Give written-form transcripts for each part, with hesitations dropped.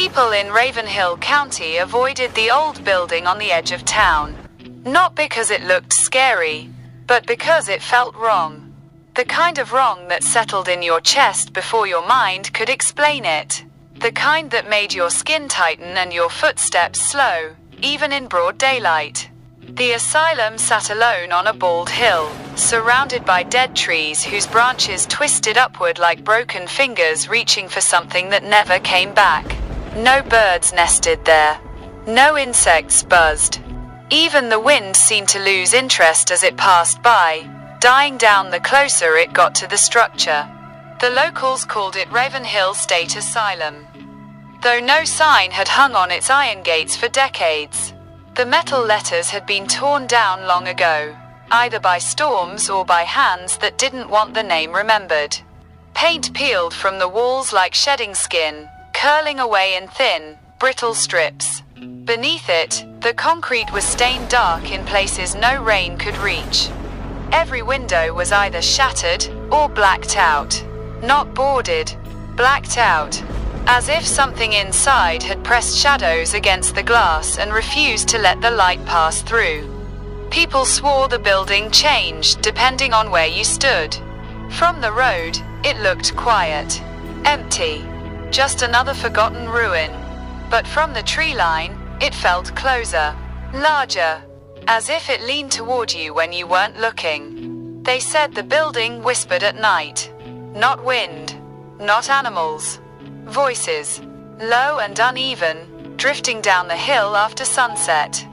People in Ravenhill County avoided the old building on the edge of town. Not because it looked scary, but because it felt wrong. The kind of wrong that settled in your chest before your mind could explain it. The kind that made your skin tighten and your footsteps slow, even in broad daylight. The asylum sat alone on a bald hill, surrounded by dead trees whose branches twisted upward like broken fingers reaching for something that never came back. No birds nested there. No insects buzzed. Even the wind seemed to lose interest as it passed by, dying down the closer it got to the structure. The locals called it Ravenhill State Asylum, though no sign had hung on its iron gates for decades. The metal letters had been torn down long ago, either by storms or by hands that didn't want the name remembered. Paint peeled from the walls like shedding skin, curling away in thin, brittle strips. Beneath it, the concrete was stained dark in places no rain could reach. Every window was either shattered or blacked out. Not boarded, blacked out. As if something inside had pressed shadows against the glass and refused to let the light pass through. People swore the building changed depending on where you stood. From the road, it looked quiet, empty, just another forgotten ruin. But from the tree line, it felt closer, larger, as if it leaned toward you when you weren't looking. They said the building whispered at night. Not wind, not animals. Voices, low and uneven, drifting down the hill after sunset.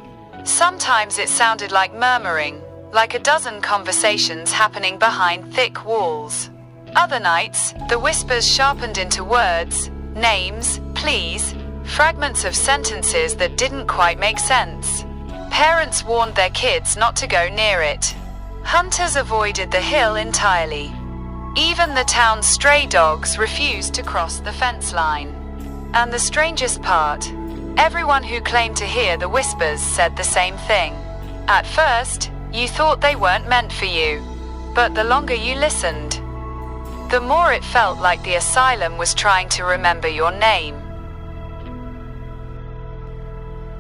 Sometimes it sounded like murmuring, like a dozen conversations happening behind thick walls. Other nights, the whispers sharpened into words, names, pleas, fragments of sentences that didn't quite make sense. Parents warned their kids not to go near it. Hunters avoided the hill entirely. Even the town's stray dogs refused to cross the fence line. And the strangest part, everyone who claimed to hear the whispers said the same thing. At first, you thought they weren't meant for you. But the longer you listened, the more it felt like the asylum was trying to remember your name.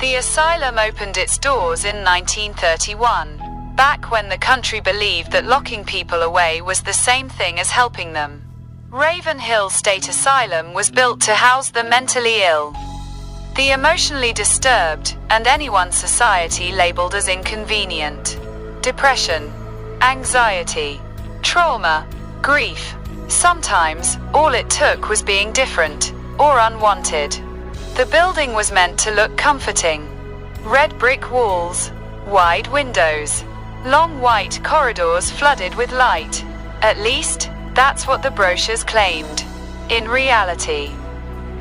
The asylum opened its doors in 1931. Back when the country believed that locking people away was the same thing as helping them. Ravenhill State Asylum was built to house the mentally ill, the emotionally disturbed, and anyone society labeled as inconvenient. Depression, anxiety, trauma, grief. Sometimes, all it took was being different, or unwanted. The building was meant to look comforting. Red brick walls, wide windows, long white corridors flooded with light. At least, that's what the brochures claimed. In reality,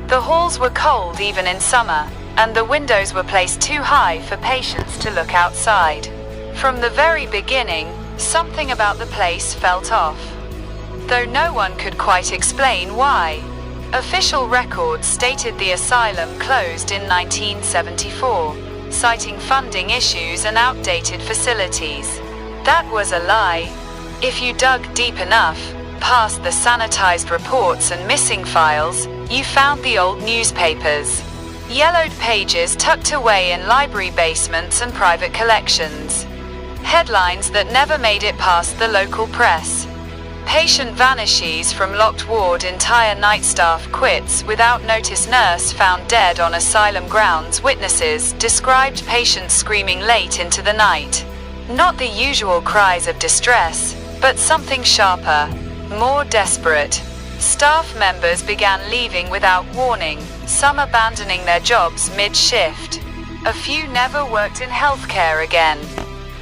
the halls were cold even in summer, and the windows were placed too high for patients to look outside. From the very beginning, something about the place felt off, though no one could quite explain why. Official records stated the asylum closed in 1974. Citing funding issues and outdated facilities. That was a lie. If you dug deep enough, past the sanitized reports and missing files, you found the old newspapers. Yellowed pages tucked away in library basements and private collections. Headlines that never made it past the local press. Patient vanishes from locked ward, entire night staff quits without notice, nurse found dead on asylum grounds, witnesses described patients screaming late into the night. Not the usual cries of distress, but something sharper, more desperate. Staff members began leaving without warning, some abandoning their jobs mid-shift. A few never worked in healthcare again.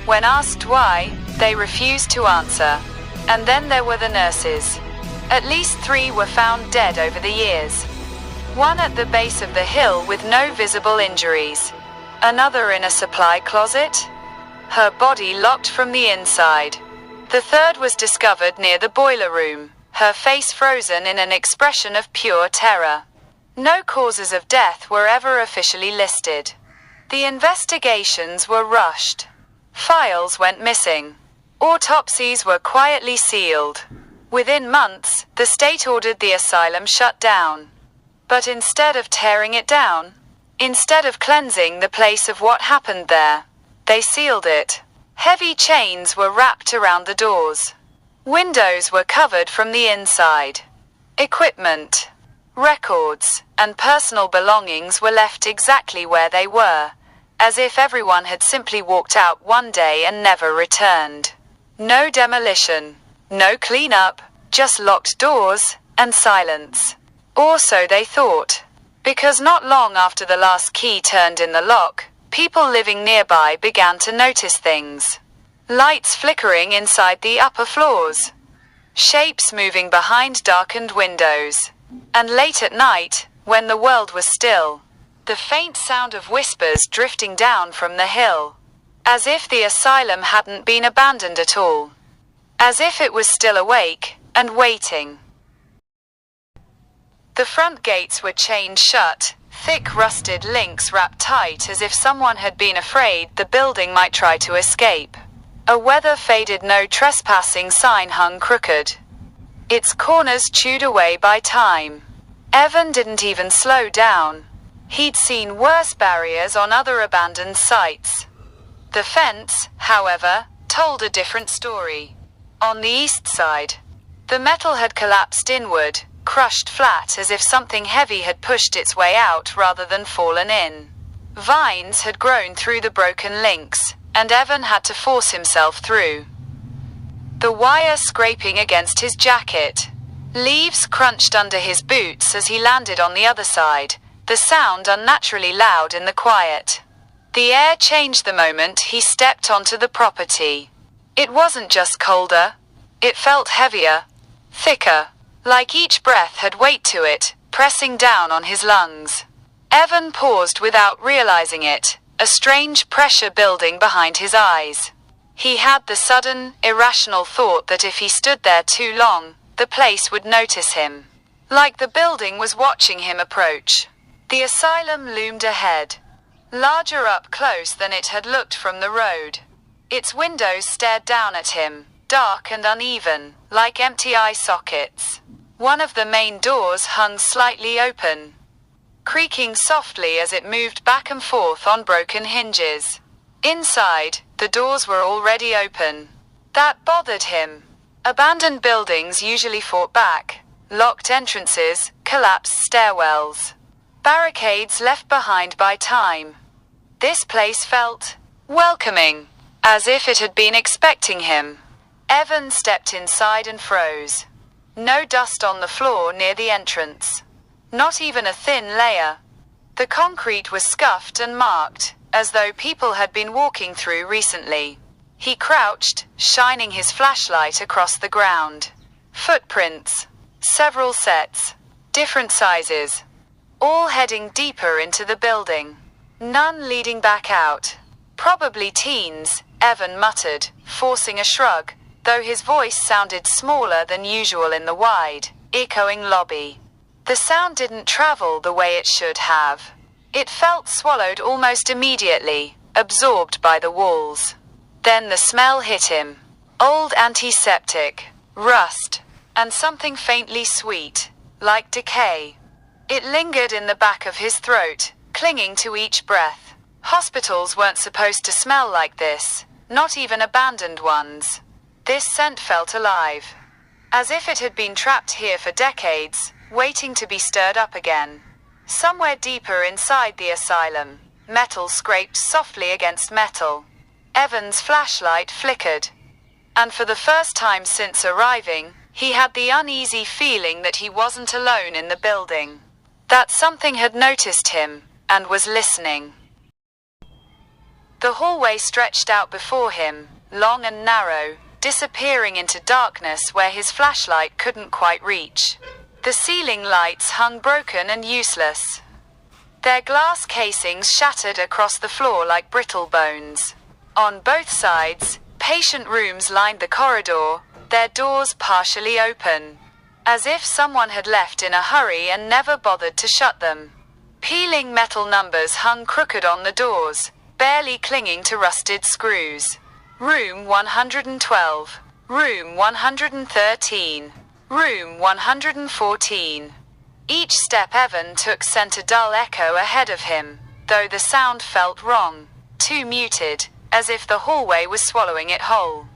When asked why, they refused to answer. And then there were the nurses. At least 3 were found dead over the years. One at the base of the hill with no visible injuries. Another in a supply closet. Her body locked from the inside. The third was discovered near the boiler room, her face frozen in an expression of pure terror. No causes of death were ever officially listed. The investigations were rushed. Files went missing. Autopsies were quietly sealed. Within months, the state ordered the asylum shut down. But instead of tearing it down, instead of cleansing the place of what happened there, they sealed it. Heavy chains were wrapped around the doors. Windows were covered from the inside. Equipment, records, and personal belongings were left exactly where they were, as if everyone had simply walked out one day and never returned. No demolition, no cleanup, just locked doors and silence. Or so they thought. Because not long after the last key turned in the lock, people living nearby began to notice things. Lights flickering inside the upper floors. Shapes moving behind darkened windows. And late at night, when the world was still, the faint sound of whispers drifting down from the hill. As if the asylum hadn't been abandoned at all. As if it was still awake and waiting. The front gates were chained shut, thick rusted links wrapped tight as if someone had been afraid the building might try to escape. A weather-faded no trespassing sign hung crooked, its corners chewed away by time. Evan didn't even slow down. He'd seen worse barriers on other abandoned sites. The fence, however, told a different story. On the east side, the metal had collapsed inward, crushed flat as if something heavy had pushed its way out rather than fallen in. Vines had grown through the broken links, and Evan had to force himself through. The wire scraping against his jacket. Leaves crunched under his boots as he landed on the other side, the sound unnaturally loud in the quiet. The air changed the moment he stepped onto the property. It wasn't just colder. It felt heavier, thicker, like each breath had weight to it, pressing down on his lungs. Evan paused without realizing it, a strange pressure building behind his eyes. He had the sudden, irrational thought that if he stood there too long, the place would notice him. Like the building was watching him approach. The asylum loomed ahead, larger up close than it had looked from the road. Its windows stared down at him, dark and uneven, like empty eye sockets. One of the main doors hung slightly open, creaking softly as it moved back and forth on broken hinges. Inside, the doors were already open. That bothered him. Abandoned buildings usually fought back. Locked entrances, collapsed stairwells. Barricades left behind by time. This place felt welcoming, as if it had been expecting him. Evan stepped inside and froze. No dust on the floor near the entrance. Not even a thin layer. The concrete was scuffed and marked, as though people had been walking through recently. He crouched, shining his flashlight across the ground. Footprints. Several sets. Different sizes. All heading deeper into the building. None leading back out. Probably teens, Evan muttered, forcing a shrug, though his voice sounded smaller than usual in the wide, echoing lobby. The sound didn't travel the way it should have. It felt swallowed almost immediately, absorbed by the walls. Then the smell hit him. Old antiseptic, rust, and something faintly sweet, like decay. It lingered in the back of his throat, clinging to each breath. Hospitals weren't supposed to smell like this, not even abandoned ones. This scent felt alive, as if it had been trapped here for decades, waiting to be stirred up again. Somewhere deeper inside the asylum, metal scraped softly against metal. Evan's flashlight flickered. And for the first time since arriving, he had the uneasy feeling that he wasn't alone in the building. That something had noticed him, and was listening. The hallway stretched out before him, long and narrow, disappearing into darkness where his flashlight couldn't quite reach. The ceiling lights hung broken and useless. Their glass casings shattered across the floor like brittle bones. On both sides, patient rooms lined the corridor, their doors partially open, as if someone had left in a hurry and never bothered to shut them. Peeling metal numbers hung crooked on the doors, barely clinging to rusted screws. Room 112, Room 113, Room 114. Each step Evan took sent a dull echo ahead of him, though the sound felt wrong, too muted, as if the hallway was swallowing it whole.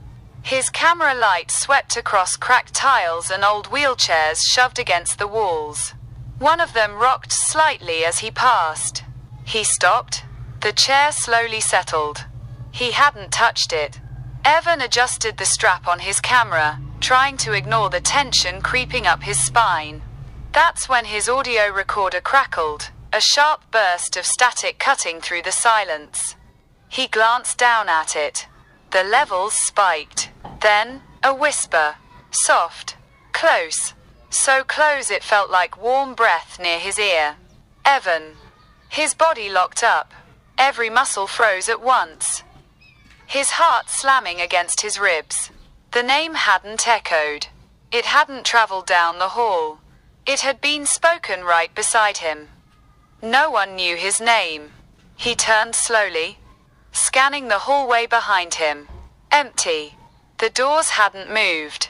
His camera light swept across cracked tiles and old wheelchairs shoved against the walls. One of them rocked slightly as he passed. He stopped. The chair slowly settled. He hadn't touched it. Evan adjusted the strap on his camera, trying to ignore the tension creeping up his spine. That's when his audio recorder crackled, a sharp burst of static cutting through the silence. He glanced down at it. The levels spiked. Then, a whisper. Soft. Close. So close it felt like warm breath near his ear. Evan. His body locked up. Every muscle froze at once. His heart slamming against his ribs. The name hadn't echoed. It hadn't traveled down the hall. It had been spoken right beside him. No one knew his name. He turned slowly, scanning the hallway behind him. Empty. The doors hadn't moved.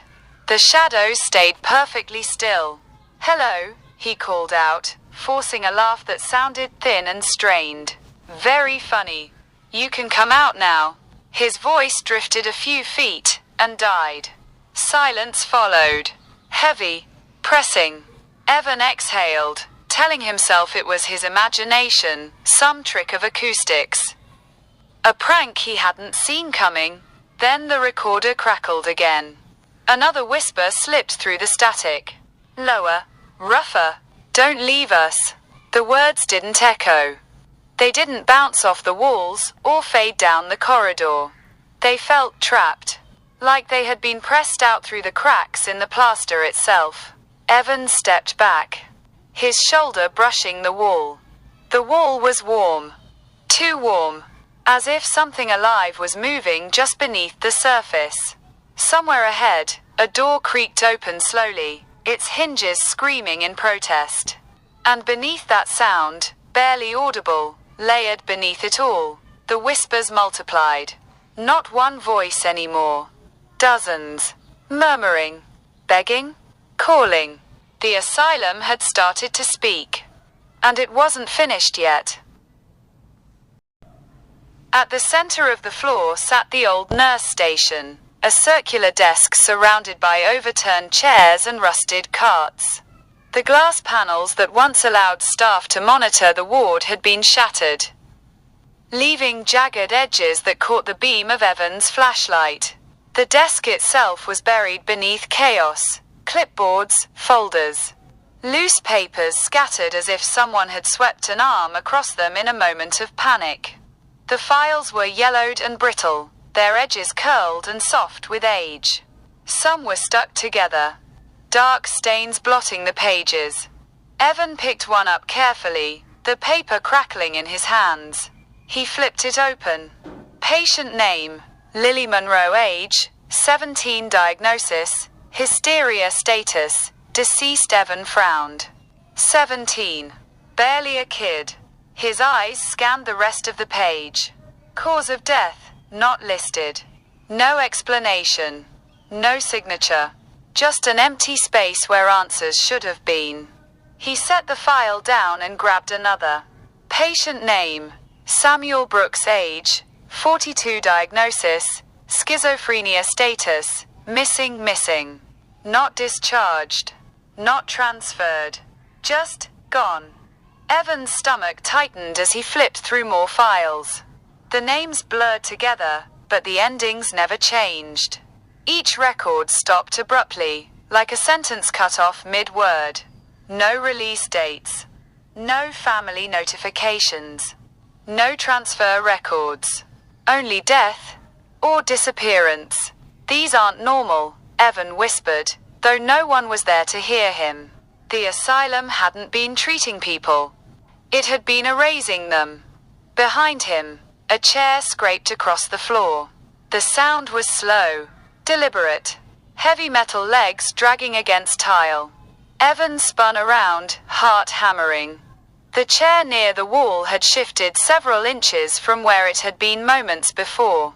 The shadows stayed perfectly still. "Hello," he called out, forcing a laugh that sounded thin and strained. "Very funny. You can come out now." His voice drifted a few feet, and died. Silence followed. Heavy. Pressing. Evan exhaled, telling himself it was his imagination, some trick of acoustics. A prank he hadn't seen coming. Then the recorder crackled again. Another whisper slipped through the static. Lower. Rougher. "Don't leave us." The words didn't echo. They didn't bounce off the walls, or fade down the corridor. They felt trapped. Like they had been pressed out through the cracks in the plaster itself. Evan stepped back. His shoulder brushing the wall. The wall was warm. Too warm. As if something alive was moving just beneath the surface. Somewhere ahead, a door creaked open slowly, its hinges screaming in protest. And beneath that sound, barely audible, layered beneath it all, the whispers multiplied. Not one voice anymore. Dozens. Murmuring. Begging. Calling. The asylum had started to speak. And it wasn't finished yet. At the center of the floor sat the old nurse station, a circular desk surrounded by overturned chairs and rusted carts. The glass panels that once allowed staff to monitor the ward had been shattered, leaving jagged edges that caught the beam of Evan's flashlight. The desk itself was buried beneath chaos, clipboards, folders, loose papers scattered as if someone had swept an arm across them in a moment of panic. The files were yellowed and brittle, their edges curled and soft with age. Some were stuck together, dark stains blotting the pages. Evan picked one up carefully, the paper crackling in his hands. He flipped it open. Patient name, Lily Monroe, age, 17, diagnosis, hysteria status, deceased. Evan frowned. 17. Barely a kid. His eyes scanned the rest of the page. Cause of death, not listed. No explanation. No signature. Just an empty space where answers should have been. He set the file down and grabbed another. Patient name, Samuel Brooks, age, 42, diagnosis, schizophrenia status, missing. Not discharged. Not transferred. Just gone. Evan's stomach tightened as he flipped through more files. The names blurred together, but the endings never changed. Each record stopped abruptly, like a sentence cut off mid-word. No release dates. No family notifications. No transfer records. Only death or disappearance. "These aren't normal," Evan whispered, though no one was there to hear him. The asylum hadn't been treating people. It had been erasing them. Behind him, a chair scraped across the floor. The sound was slow, deliberate. Heavy metal legs dragging against tile. Evan spun around, heart hammering. The chair near the wall had shifted several inches from where it had been moments before.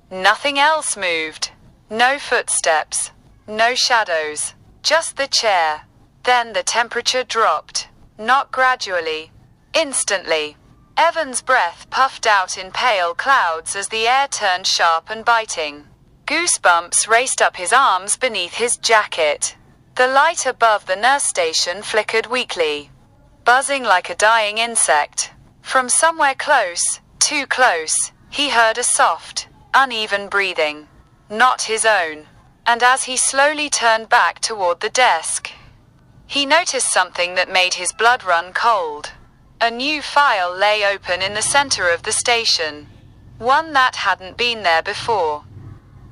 Nothing else moved. No footsteps. No shadows. Just the chair. Then the temperature dropped. Not gradually. Instantly. Evan's breath puffed out in pale clouds as the air turned sharp and biting. Goosebumps raced up his arms beneath his jacket. The light above the nurse station flickered weakly, buzzing like a dying insect. From somewhere close, too close, he heard a soft, uneven breathing. Not his own. And as he slowly turned back toward the desk, he noticed something that made his blood run cold. A new file lay open in the center of the station. One that hadn't been there before.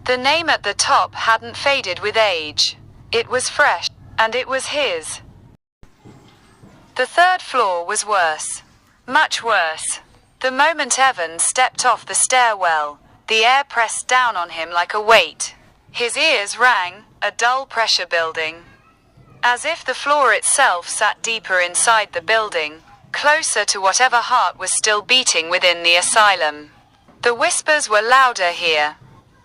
The name at the top hadn't faded with age. It was fresh, and it was his. The third floor was worse. Much worse. The moment Evan stepped off the stairwell, the air pressed down on him like a weight. His ears rang, a dull pressure building. As if the floor itself sat deeper inside the building, closer to whatever heart was still beating within the asylum. The whispers were louder here.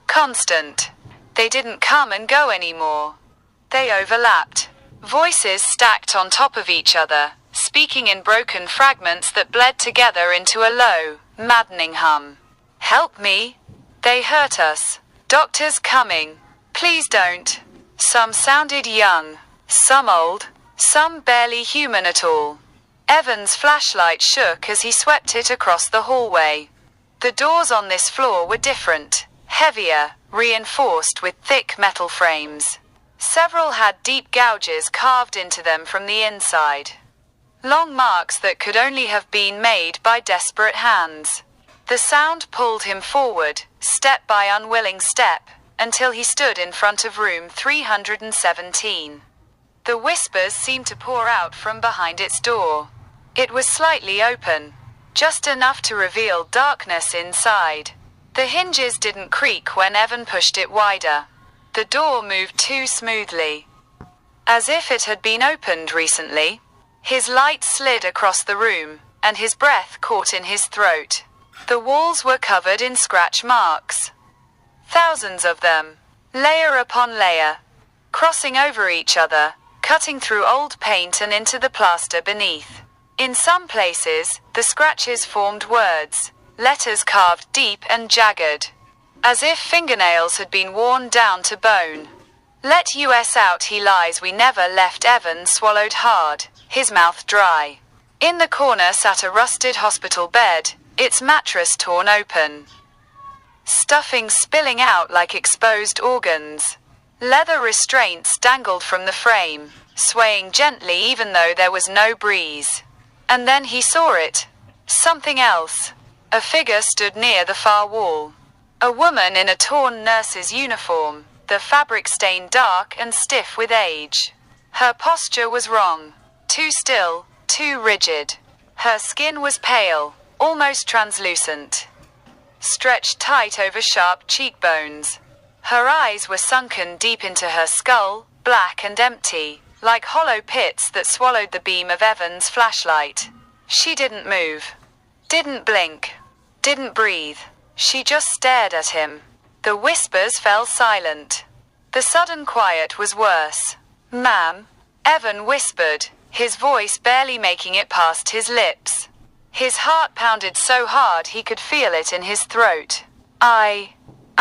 Constant. They didn't come and go anymore. They overlapped. Voices stacked on top of each other, speaking in broken fragments that bled together into a low, maddening hum. Help me. They hurt us. Doctor's coming. Please don't. Some sounded young, some old, some barely human at all. Evan's flashlight shook as he swept it across the hallway. The doors on this floor were different, heavier, reinforced with thick metal frames. Several had deep gouges carved into them from the inside. Long marks that could only have been made by desperate hands. The sound pulled him forward, step by unwilling step, until he stood in front of room 317. The whispers seemed to pour out from behind its door. It was slightly open, just enough to reveal darkness inside. The hinges didn't creak when Evan pushed it wider. The door moved too smoothly, as if it had been opened recently. His light slid across the room, and his breath caught in his throat. The walls were covered in scratch marks. Thousands of them, layer upon layer, crossing over each other, cutting through old paint and into the plaster beneath. In some places, the scratches formed words, letters carved deep and jagged, as if fingernails had been worn down to bone. Let us out, he lies, we never left. Evan swallowed hard, his mouth dry. In the corner sat a rusted hospital bed, its mattress torn open. Stuffing spilling out like exposed organs. Leather restraints dangled from the frame, swaying gently even though there was no breeze. And then he saw it. Something else. A figure stood near the far wall. A woman in a torn nurse's uniform, the fabric stained dark and stiff with age. Her posture was wrong. Too still, too rigid. Her skin was pale, almost translucent, stretched tight over sharp cheekbones. Her eyes were sunken deep into her skull, black and empty, like hollow pits that swallowed the beam of Evan's flashlight. She didn't move, didn't blink, didn't breathe. She just stared at him. The whispers fell silent. The sudden quiet was worse. Ma'am, Evan whispered, his voice barely making it past his lips. His heart pounded so hard he could feel it in his throat. I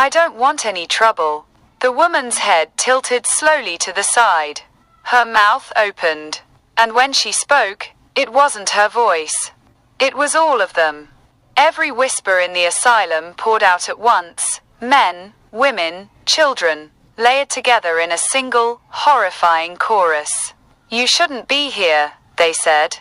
don't want any trouble. The woman's head tilted slowly to the side. Her mouth opened. And when she spoke, it wasn't her voice. It was all of them. Every whisper in the asylum poured out at once. Men, women, children, layered together in a single, horrifying chorus. You shouldn't be here, they said.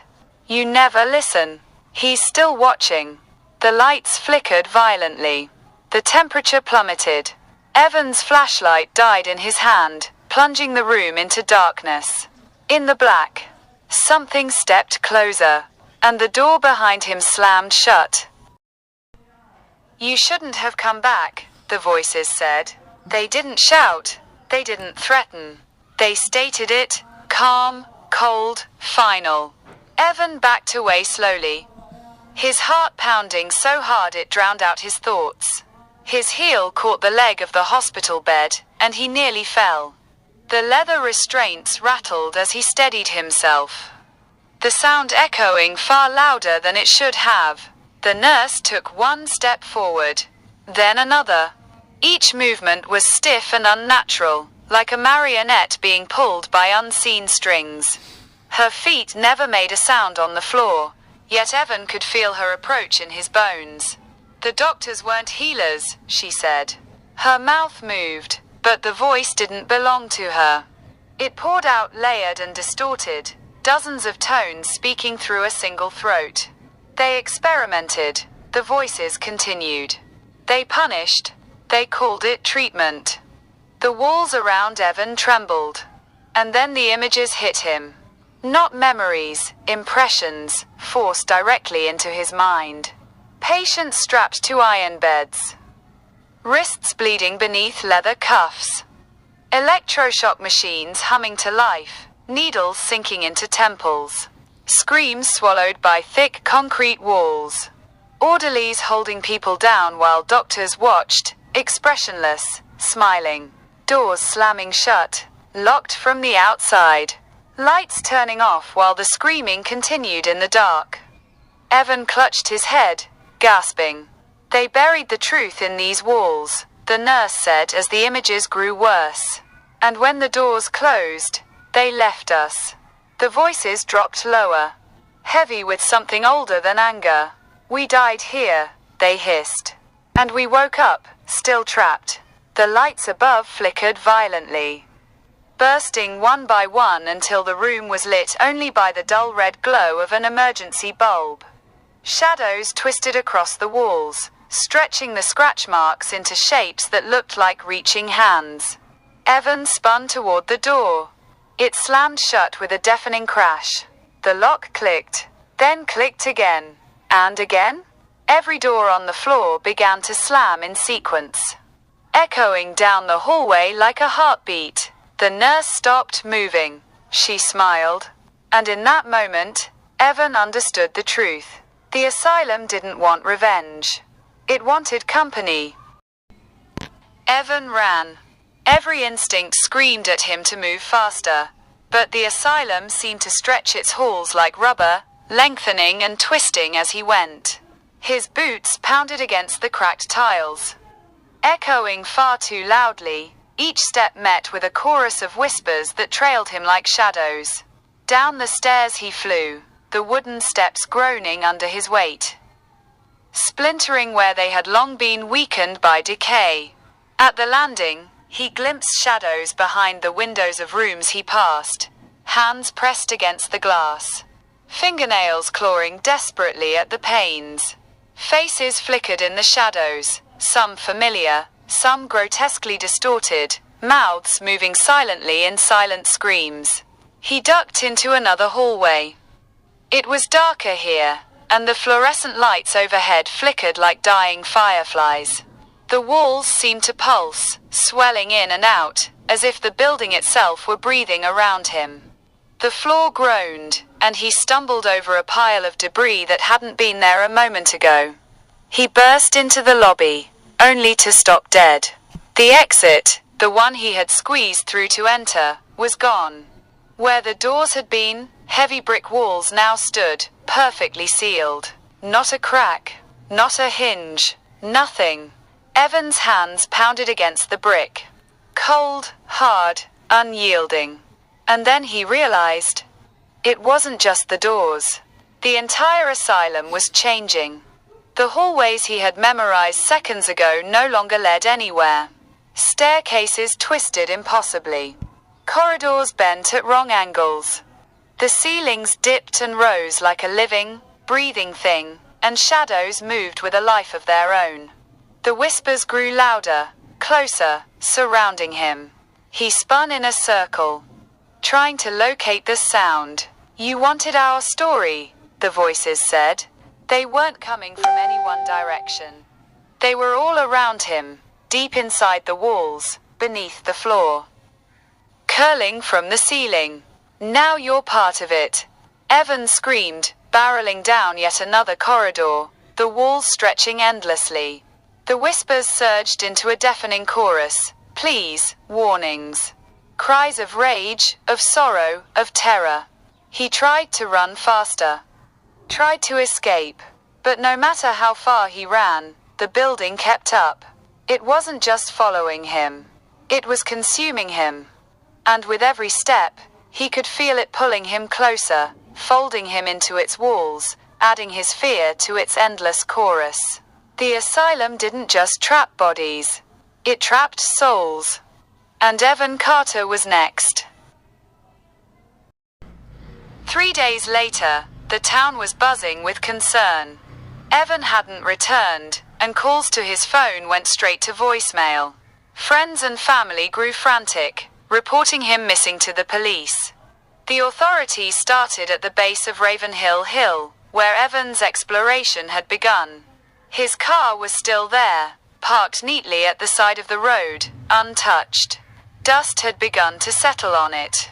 You never listen. He's still watching. The lights flickered violently. The temperature plummeted. Evan's flashlight died in his hand, plunging the room into darkness. In the black, something stepped closer, and the door behind him slammed shut. You shouldn't have come back, the voices said. They didn't shout. They didn't threaten. They stated it, calm, cold, final. Evan backed away slowly, his heart pounding so hard it drowned out his thoughts. His heel caught the leg of the hospital bed, and he nearly fell. The leather restraints rattled as he steadied himself, the sound echoing far louder than it should have. The nurse took one step forward, then another. Each movement was stiff and unnatural, like a marionette being pulled by unseen strings. Her feet never made a sound on the floor, yet Evan could feel her approach in his bones. The doctors weren't healers, she said. Her mouth moved, but the voice didn't belong to her. It poured out layered and distorted, dozens of tones speaking through a single throat. They experimented, the voices continued. They punished, they called it treatment. The walls around Evan trembled. And then the images hit him. Not memories, impressions, forced directly into his mind. Patients strapped to iron beds. Wrists bleeding beneath leather cuffs. Electroshock machines humming to life, needles sinking into temples. Screams swallowed by thick concrete walls. Orderlies holding people down while doctors watched, expressionless, smiling. Doors slamming shut, locked from the outside. Lights turning off while the screaming continued in the dark. Evan clutched his head, gasping. They buried the truth in these walls, the nurse said as the images grew worse. And when the doors closed, they left us. The voices dropped lower, heavy with something older than anger. We died here, they hissed. And we woke up, still trapped. The lights above flickered violently, bursting one by one until the room was lit only by the dull red glow of an emergency bulb. Shadows twisted across the walls, stretching the scratch marks into shapes that looked like reaching hands. Evan spun toward the door. It slammed shut with a deafening crash. The lock clicked, then clicked again. And again? Every door on the floor began to slam in sequence, echoing down the hallway like a heartbeat. The nurse stopped moving. She smiled. And in that moment, Evan understood the truth. The asylum didn't want revenge. It wanted company. Evan ran. Every instinct screamed at him to move faster. But the asylum seemed to stretch its halls like rubber, lengthening and twisting as he went. His boots pounded against the cracked tiles, echoing far too loudly. Each step met with a chorus of whispers that trailed him like shadows. Down the stairs he flew, the wooden steps groaning under his weight, splintering where they had long been weakened by decay. At the landing, he glimpsed shadows behind the windows of rooms he passed, hands pressed against the glass, fingernails clawing desperately at the panes. Faces flickered in the shadows, some familiar, some grotesquely distorted, mouths moving silently in silent screams. He ducked into another hallway. It was darker here, and the fluorescent lights overhead flickered like dying fireflies. The walls seemed to pulse, swelling in and out, as if the building itself were breathing around him. The floor groaned, and he stumbled over a pile of debris that hadn't been there a moment ago. He burst into the lobby, only to stop dead. The exit, the one he had squeezed through to enter, was gone. Where the doors had been, heavy brick walls now stood, perfectly sealed. Not a crack, not a hinge, nothing. Evan's hands pounded against the brick. Cold, hard, unyielding. And then he realized, it wasn't just the doors. The entire asylum was changing. The hallways he had memorized seconds ago no longer led anywhere. Staircases twisted impossibly. Corridors bent at wrong angles. The ceilings dipped and rose like a living, breathing thing, and shadows moved with a life of their own. The whispers grew louder, closer, surrounding him. He spun in a circle, trying to locate the sound. You wanted our story, the voices said. They weren't coming from any one direction. They were all around him, deep inside the walls, beneath the floor, curling from the ceiling. Now you're part of it, Evan screamed, barreling down yet another corridor, the walls stretching endlessly. The whispers surged into a deafening chorus. Please, warnings. Cries of rage, of sorrow, of terror. He tried to run faster. Tried to escape. But no matter how far he ran, the building kept up. It wasn't just following him. It was consuming him. And with every step, he could feel it pulling him closer, folding him into its walls, adding his fear to its endless chorus. The asylum didn't just trap bodies. It trapped souls. And Evan Carter was next. 3 days later, the town was buzzing with concern. Evan hadn't returned, and calls to his phone went straight to voicemail. Friends and family grew frantic, reporting him missing to the police. The authorities started at the base of Ravenhill Hill, where Evan's exploration had begun. His car was still there, parked neatly at the side of the road, untouched. Dust had begun to settle on it.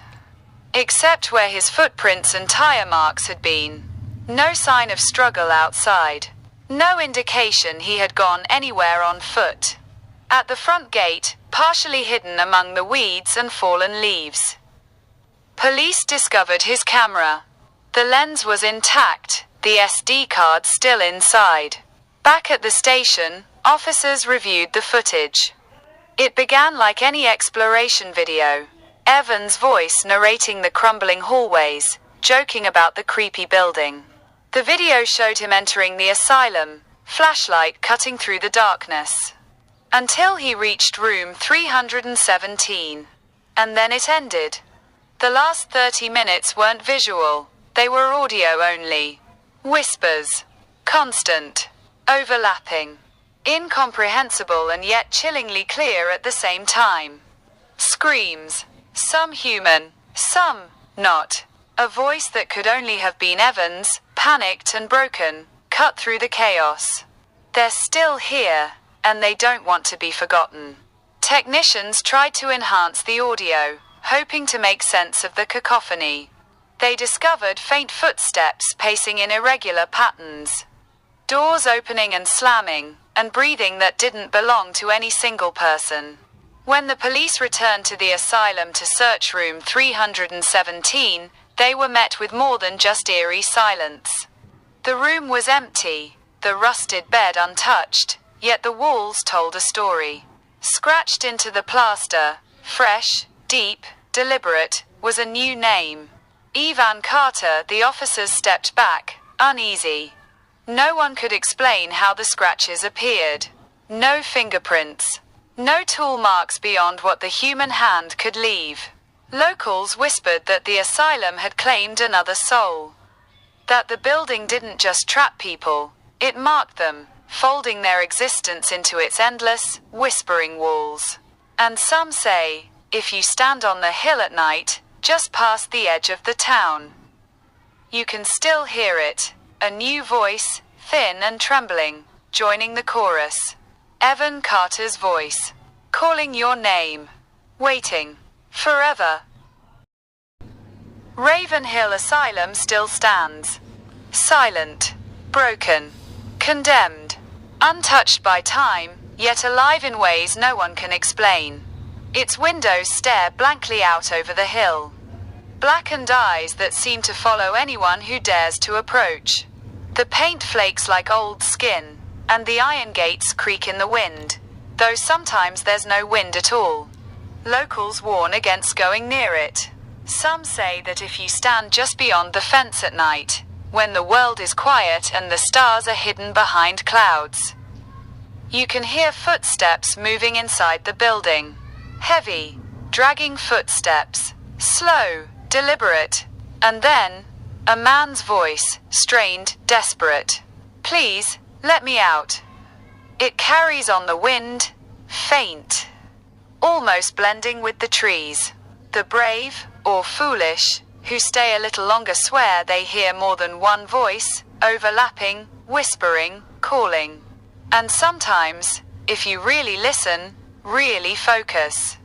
Except where his footprints and tire marks had been. No sign of struggle outside. No indication he had gone anywhere on foot. At the front gate, partially hidden among the weeds and fallen leaves. Police discovered his camera. The lens was intact, the SD card still inside. Back at the station, officers reviewed the footage. It began like any exploration video. Evan's voice narrating the crumbling hallways, joking about the creepy building. The video showed him entering the asylum, flashlight cutting through the darkness. Until he reached room 317. And then it ended. The last 30 minutes weren't visual, they were audio only. Whispers. Constant. Overlapping. Incomprehensible and yet chillingly clear at the same time. Screams. Some human, some not. A voice that could only have been Evan's, panicked and broken, cut through the chaos. They're still here, and they don't want to be forgotten. Technicians tried to enhance the audio, hoping to make sense of the cacophony. They discovered faint footsteps pacing in irregular patterns. Doors opening and slamming, and breathing that didn't belong to any single person. When the police returned to the asylum to search room 317, they were met with more than just eerie silence. The room was empty, the rusted bed untouched, yet the walls told a story. Scratched into the plaster, fresh, deep, deliberate, was a new name. Evan Carter. The officers stepped back, uneasy. No one could explain how the scratches appeared. No fingerprints. No tool marks beyond what the human hand could leave. Locals whispered that the asylum had claimed another soul. That the building didn't just trap people, it marked them, folding their existence into its endless, whispering walls. And some say, if you stand on the hill at night, just past the edge of the town, you can still hear it, a new voice, thin and trembling, joining the chorus. Evan Carter's voice, calling your name, waiting, forever. Ravenhill Asylum still stands. Silent, broken, condemned, untouched by time, yet alive in ways no one can explain. Its windows stare blankly out over the hill. Blackened eyes that seem to follow anyone who dares to approach. The paint flakes like old skin, and the iron gates creak in the wind, though sometimes there's no wind at all. Locals warn against going near it. Some say that if you stand just beyond the fence at night, when the world is quiet and the stars are hidden behind clouds, you can hear footsteps moving inside the building. Heavy, dragging footsteps, slow, deliberate, and then, a man's voice, strained, desperate. Please, let me out. It carries on the wind, faint, almost blending with the trees. The brave, or foolish, who stay a little longer swear they hear more than one voice, overlapping, whispering, calling. And sometimes, if you really listen, really focus,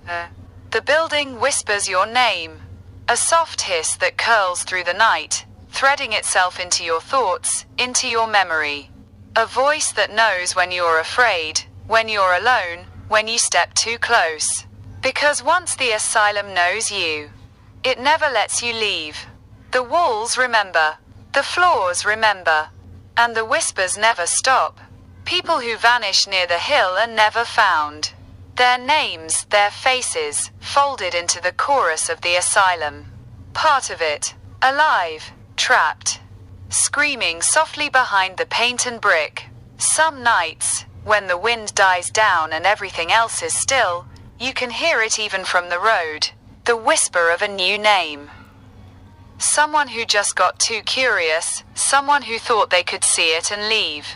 the building whispers your name. A soft hiss that curls through the night, threading itself into your thoughts, into your memory. A voice that knows when you're afraid, when you're alone, when you step too close. Because once the asylum knows you, it never lets you leave. The walls remember, the floors remember, and the whispers never stop. People who vanish near the hill are never found. Their names, their faces, folded into the chorus of the asylum. Part of it, alive, trapped, screaming softly behind the paint and brick. Some nights, when the wind dies down and everything else is still, you can hear it even from the road, the whisper of a new name. Someone who just got too curious, someone who thought they could see it and leave.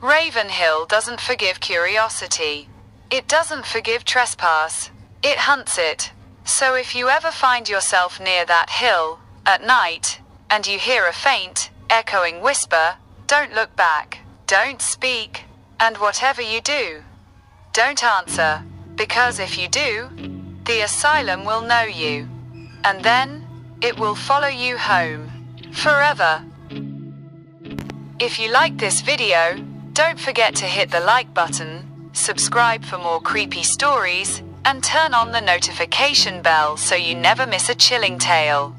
Ravenhill doesn't forgive curiosity. It doesn't forgive trespass. It hunts it. So if you ever find yourself near that hill, at night, and you hear a faint, echoing whisper, don't look back, don't speak, and whatever you do, don't answer, because if you do, the asylum will know you, and then, it will follow you home, forever. If you liked this video, don't forget to hit the like button, subscribe for more creepy stories, and turn on the notification bell so you never miss a chilling tale.